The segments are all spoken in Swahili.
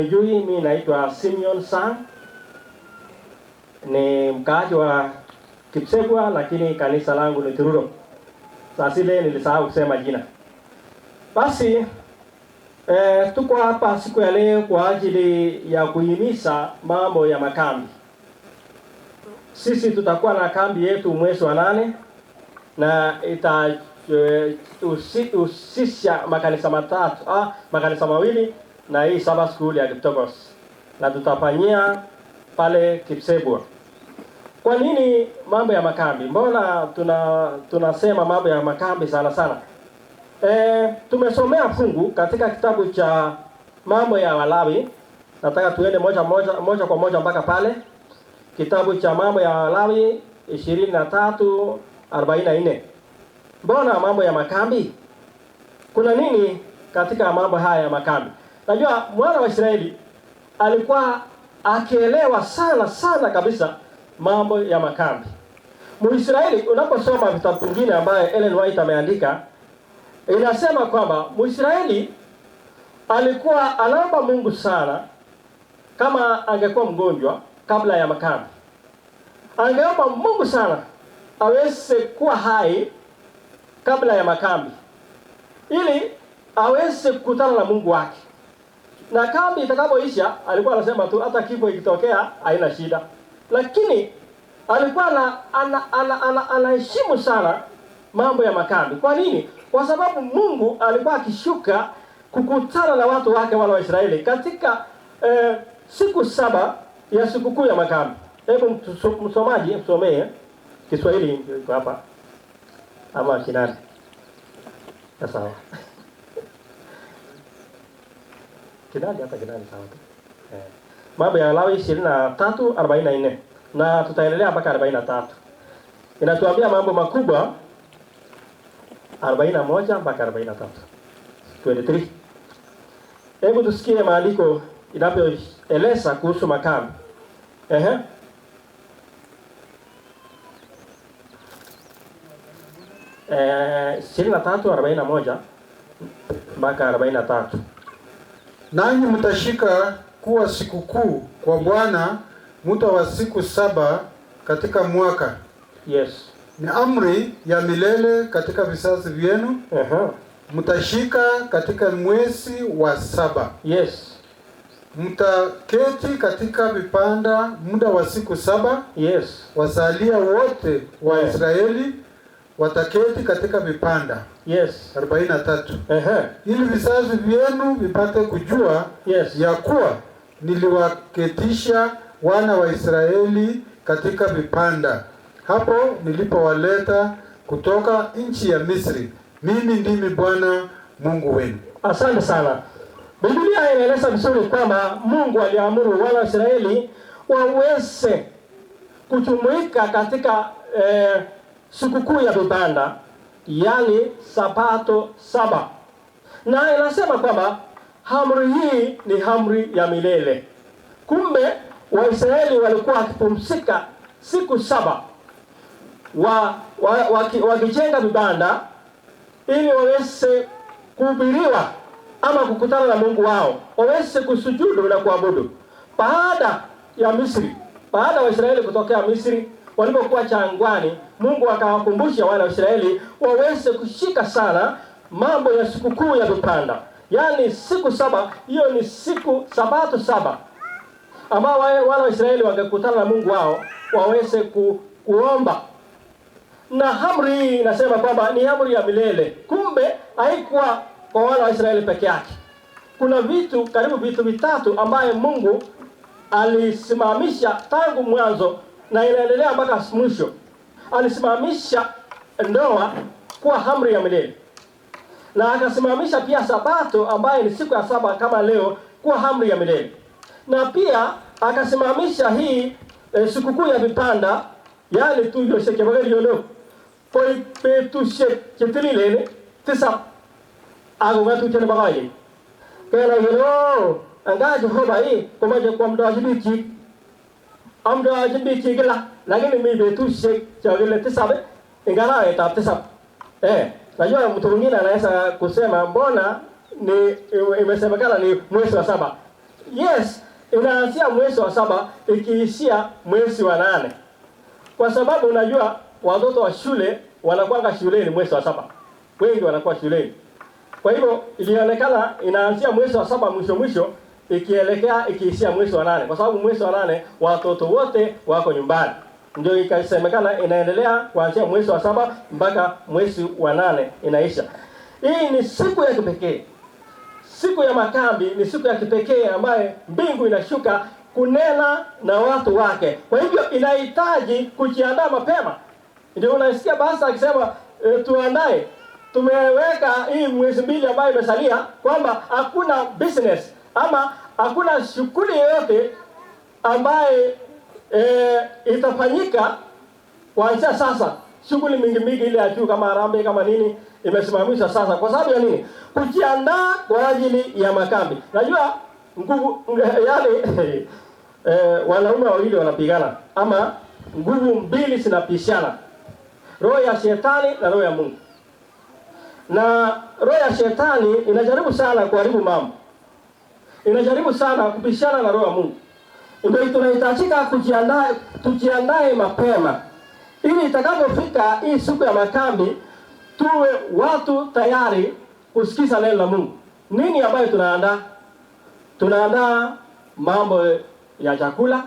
Mimi naitwa Simeon Sang, ni mkaaji wa Kipsebwa, lakini kanisa langu ni Tururo. Sasa ile nilisahau kusema jina. Basi tuko hapa siku ya leo kwa ajili ya kuhimiza mambo ya makambi. Sisi tutakuwa na kambi yetu mwezi wa 8 na itahusisha makanisa mawili na hii Sabbath School ya Kitogos, na tutafanyia pale Kipsebwa. Kwa nini mambo ya makambi? Mbona tunasema mambo ya makambi sana sana? Tumesomea fungu katika kitabu cha mambo ya Walawi. Nataka tuende moja kwa moja mpaka pale. Kitabu cha mambo ya Walawi 23:44. Mbona mambo ya makambi? Kuna nini katika mambo haya ya makambi? Najua mwana wa Israeli alikuwa akielewa sana kabisa mambo ya makambi. Muisraeli, unaposoma vitabu vingine ambaye Ellen White ameandika, inasema kwamba Muisraeli alikuwa anaomba Mungu sana kama angekuwa mgonjwa kabla ya makambi. Angeomba Mungu sana aweze kuwa hai kabla ya makambi, ili aweze kukutana na Mungu wake. Na kambi itakapoisha, alikuwa anasema tu hata kifo ikitokea haina shida. Lakini alikuwa anaheshimu sana mambo ya makambi. Kwa nini? Kwa sababu Mungu alikuwa akishuka kukutana na watu wake wale wa Israeli katika siku 7 ya sikukuu ya makambi. Hebu msomaji msomee Kiswahili iko hapa ama Kinani. Sawa. Kinani hata Kinani sawa. Mambo ya Walawi 23:44 na tutaendelea mpaka 43. Inatuambia mambo makubwa 41 mpaka 43. 23. Hebu tusikie maandiko inapoeleza kuhusu makambi. 23:41 mpaka 43. Nanyi mtashika kuwa sikukuu kwa Bwana muda wa siku 7 katika mwaka. Yes. Ni amri ya milele katika vizazi vyenu. Mtashika katika mwezi wa 7. Yes. Mtaketi katika vipanda muda wa siku 7. Yes. Wasalia wote wa Israeli wataketi katika vipanda. Yes. 43. Ili vizazi vyenu vipate kujua ya kuwa niliwaketisha wana wa Israeli katika vipanda hapo nilipowaleta kutoka nchi ya Misri. Mimi ndimi Bwana Mungu wenu. Asante sana. Biblia inaeleza vizuri kwamba Mungu aliamuru wana wa Israeli waweze kujumuika katika sikukuu ya vibanda, yani Sabato 7. Na inasema kwamba amri hii ni amri ya milele. Kumbe Waisraeli walikuwa wakipumzika siku 7 wakijenga vibanda ili waweze kuhubiriwa ama kukutana na Mungu wao, waweze kusujudu na kuabudu. Baada ya Misri, baada wa Israeli kutokea Misri, walipokuwa jangwani, Mungu akawakumbusha wana wa Israeli waweze kushika sana mambo ya sikukuu ya vibanda. Yaani siku 7, hiyo ni siku Sabato 7. Ambao wana wa Israeli wangekutana na Mungu wao, waweze kuomba. Na amri hii inasema kwamba ni amri ya milele. Kumbe haikuwa kwa wana wa Israeli peke yake. Kuna karibu vitu vitatu ambaye Mungu alisimamisha tangu mwanzo na inaendelea mpaka mwisho. Alisimamisha ndoa kuwa amri ya milele. Na akasimamisha pia Sabato ambaye ni siku ya 7 kama leo kuwa amri ya milele. Na pia akasimamisha hii sikukuu ya vipanda, yani tu yoseke bagari yono. Poi petushe chetilile tisa agungatu chene bagaye. Kaya yono angaje hoba hii kumaje kwa mdo ajibiki. Amdo ajibiki gila lakini mimi petushe chagile tisa be ingara eta tisa. Najua mtu mwingine anaweza kusema mbona ni imesemekana ni mwezi wa 7. yes, inaanzia mwezi wa 7 ikiishia mwezi wa 8. Kwa sababu unajua watoto wa shule wanakuwa shuleni mwezi wa 7. Wengi wanakuwa shuleni. Kwa hivyo ilionekana inaanzia mwezi wa 7 mwisho ikielekea ikiishia mwezi wa 8, kwa sababu mwezi wa 8 watoto wote wako nyumbani. Ndio ikasemekana inaendelea kuanzia mwezi wa 7 mpaka mwezi wa 8 inaisha. Hii ni siku ya kipekee. Siku ya makambi ni siku ya kipekee ambaye mbingu inashuka kunena na watu wake. Kwa hivyo inahitaji kujiandaa mapema. Ndio unasikia basi akisema tuandae. Tumeweka hii mwezi 2 ambayo imesalia kwamba hakuna business ama hakuna shughuli yoyote ambaye itafanyika kuanzia sasa. Shughuli mingi ile ya juu kama harambee kama nini imesimamishwa sasa. Kwa sababu ya nini? Kujiandaa kwa ajili ya makambi. Najua nguvu yale wanaume wawili wanapigana ama nguvu mbili zinapishana. Roho ya shetani na roho ya Mungu. Na roho ya shetani inajaribu sana kuharibu mambo. Inajaribu sana kupishana na roho ya Mungu. Ndio tunahitajika tujiandae mapema. Ili itakapofika hii siku ya makambi tuwe watu tayari kusikiza neno la Mungu. Nini ambayo tunaandaa? Tunaandaa mambo ya chakula.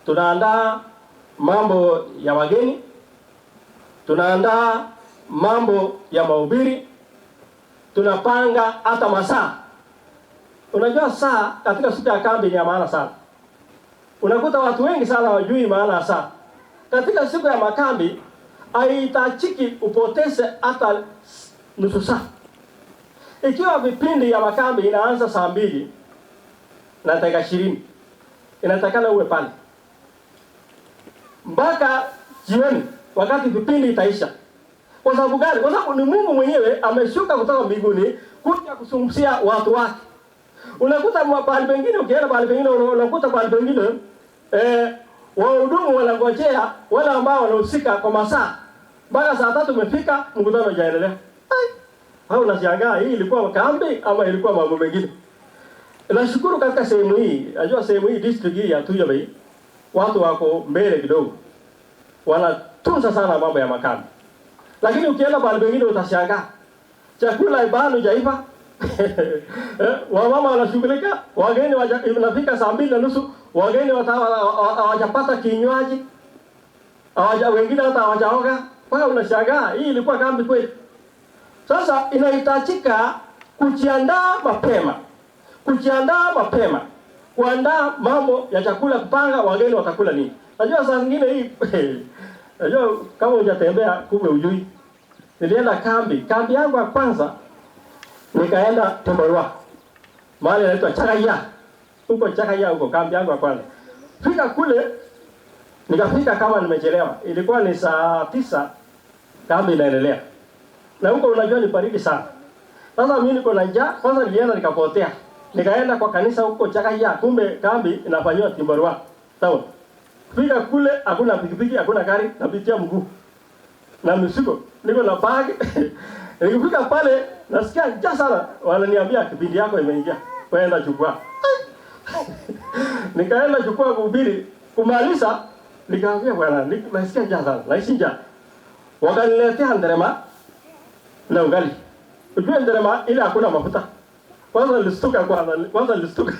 Tunaandaa mambo ya wageni. Tunaandaa mambo ya mahubiri. Tunapanga hata masaa. Unajua saa katika siku ya kambi ni ya maana sana. Unakuta watu wengi sana hawajui maana ya saa. Katika siku ya makambi haitachiki upoteze hata nusu saa. Ikiwa vipindi ya makambi inaanza saa 2 na dakika 20, inatakana uwe pale mpaka jioni wakati vipindi itaisha. Kwa sababu gani? Kwa sababu ni Mungu mwenyewe ameshuka kutoka mbinguni kuja kusungumzia watu wake. Unakuta mahali pengine, ukienda mahali pengine unakuta mahali pengine wahudumu wanangojea wale ambao wanahusika kwa masaa mpaka saa 3 umefika, mkutano hujaendelea. Hao unashangaa hii ilikuwa kambi ama ilikuwa mambo mengine. Nashukuru katika sehemu hii, najua sehemu hii district hii ya Tuya Bay watu wako mbele kidogo. Wanatunza sana mambo ya makambi. Lakini ukienda mahali pengine utashangaa. Chakula bado hajaiva. Wamama wanashughulika, wageni wanafika saa 2:30, wageni hawajapata kinywaji. Wengine hata hawajaoga. Mpaka unashangaa hii ilikuwa kambi kweli. Sasa inahitajika kujiandaa mapema. Kujiandaa mapema. Kuandaa mambo ya chakula, kupanga wageni watakula nini. Najua saa nyingine hii najua kama hujatembea kumbe hujui. Nilienda kambi yangu ya kwanza nikaenda Temborwa. Mahali inaitwa Chakaya. Huko Chakaya huko kambi yangu ya kwanza. Fika kule nikafika kama nimechelewa. Ilikuwa ni saa 9 kambi inaendelea. Na huko unajua ni baridi sana. Sasa mimi niko na njaa, kwanza nilienda nikapotea. Nikaenda kwa kanisa huko Chakaya, kumbe kambi inafanywa Temborwa. Sawa. Fika kule hakuna pikipiki, hakuna gari, napitia mguu. Na mzigo, niko na bag. Nikifika pale nasikia njaa sana. Wananiambia kipindi yako imeingia. Kwenda chukua. Nikaenda chukua kuhubiri, kumaliza nikaambia bwana, nasikia njaa sana. Naishi njaa. Wakaniletea nderema na ugali. Ujue nderema ile hakuna mafuta. Kwanza nilistuka.